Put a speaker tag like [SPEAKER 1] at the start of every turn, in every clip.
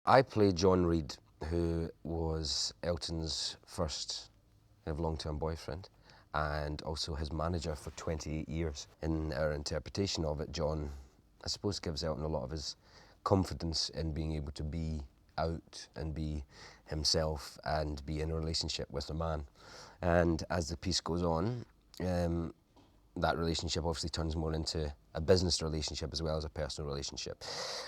[SPEAKER 1] I played John Reid, who was Elton's first kind of long-term boyfriend and also his manager for 28 years. In our interpretation of it, John, I suppose, gives Elton a lot of his confidence in being able to be out and be himself and be in a relationship with a man. And as the piece goes on, that relationship obviously turns more into a business relationship as well as a personal relationship.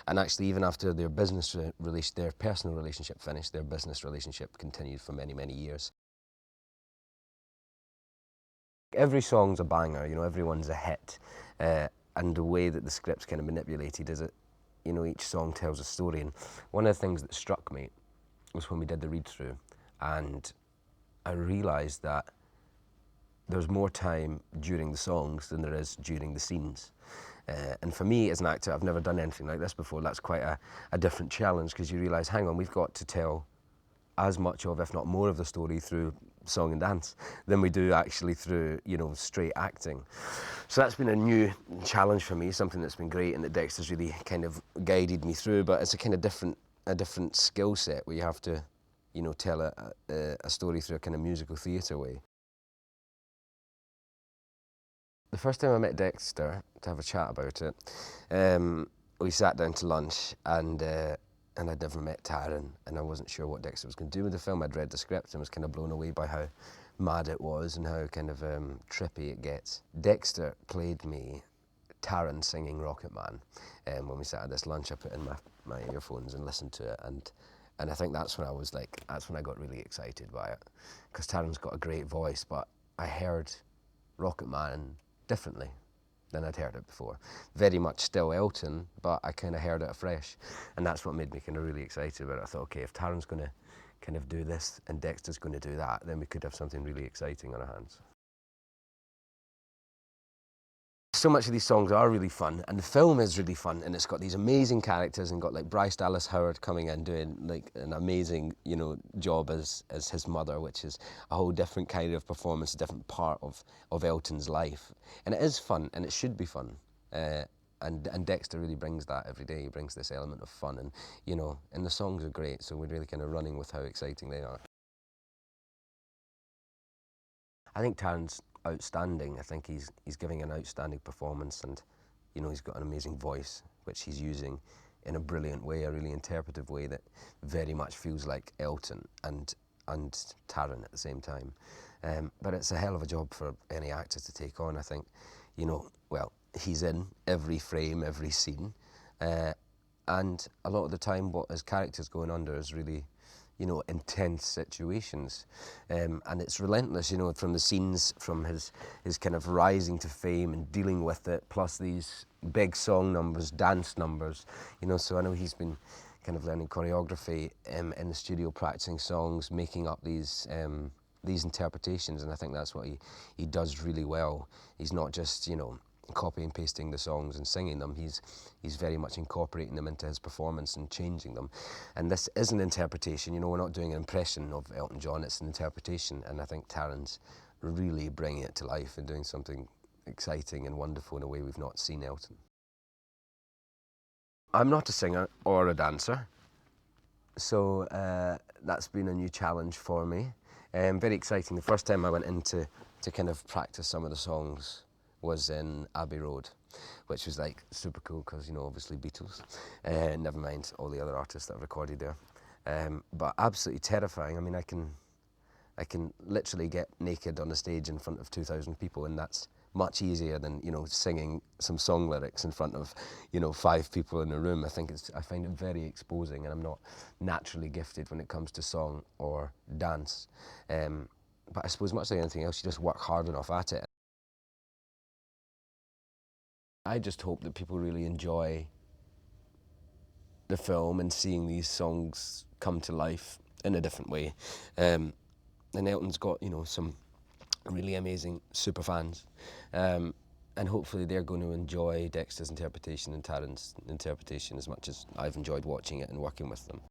[SPEAKER 1] And actually, even after their their personal relationship finished, their business relationship continued for many, many years. Every song's a banger, everyone's a hit. And the way that the script's kind of manipulated is each song tells a story. And one of the things that struck me was when we did the read-through, and I realised that there's more time during the songs than there is during the scenes. And for me as an actor, I've never done anything like this before. That's quite a different challenge, because you realise, hang on, we've got to tell as much of, if not more of the story through song and dance than we do actually through, straight acting. So that's been a new challenge for me, something that's been great and that Dexter's really kind of guided me through, but it's a kind of different skill set where you have to, tell a story through a kind of musical theatre way. The first time I met Dexter to have a chat about it, we sat down to lunch, and I'd never met Taron, and I wasn't sure what Dexter was going to do with the film. I'd read the script and was kind of blown away by how mad it was and how kind of trippy it gets. Dexter played me Taron singing Rocketman. When we sat at this lunch, I put in my earphones and listened to it, and I think that's when I got really excited by it, because Taron's got a great voice, but I heard Rocketman differently than I'd heard it before. Very much still Elton, but I kind of heard it afresh, and that's what made me kind of really excited about it. I thought, okay, if Taron's going to kind of do this and Dexter's going to do that, then we could have something really exciting on our hands. So much of these songs are really fun, and the film is really fun, and it's got these amazing characters, and got like Bryce Dallas Howard coming in doing like an amazing, job as his mother, which is a whole different kind of performance, a different part of Elton's life, and it is fun, and it should be fun. And Dexter really brings that every day. He brings this element of fun, and and the songs are great, so we're really kind of running with how exciting they are. I think Taron's outstanding. I think he's giving an outstanding performance, and he's got an amazing voice which he's using in a brilliant way, a really interpretive way that very much feels like Elton and Taron at the same time. But it's a hell of a job for any actor to take on. I think, well, he's in every frame, every scene, and a lot of the time what his character's going under is really intense situations, and it's relentless, from the scenes, from his kind of rising to fame and dealing with it, plus these big song numbers, dance numbers, so I know he's been kind of learning choreography in the studio, practicing songs, making up these interpretations, and I think that's what he does really well. He's not just, copy and pasting the songs and singing them. He's very much incorporating them into his performance and changing them. And this is an interpretation. We're not doing an impression of Elton John. It's an interpretation, and I think Taron's really bringing it to life and doing something exciting and wonderful in a way we've not seen Elton. I'm not a singer or a dancer, so that's been a new challenge for me. Very exciting. The first time I went in to kind of practice some of the songs was in Abbey Road, which was like super cool because obviously Beatles, never mind all the other artists that have recorded there, but absolutely terrifying. I mean, I can literally get naked on a stage in front of 2,000 people, and that's much easier than singing some song lyrics in front of 5 people in a room. I find it very exposing, and I'm not naturally gifted when it comes to song or dance, but I suppose much like anything else, you just work hard enough at it. I just hope that people really enjoy the film and seeing these songs come to life in a different way. And Elton's got, some really amazing super fans. And hopefully they're going to enjoy Dexter's interpretation and Taron's interpretation as much as I've enjoyed watching it and working with them.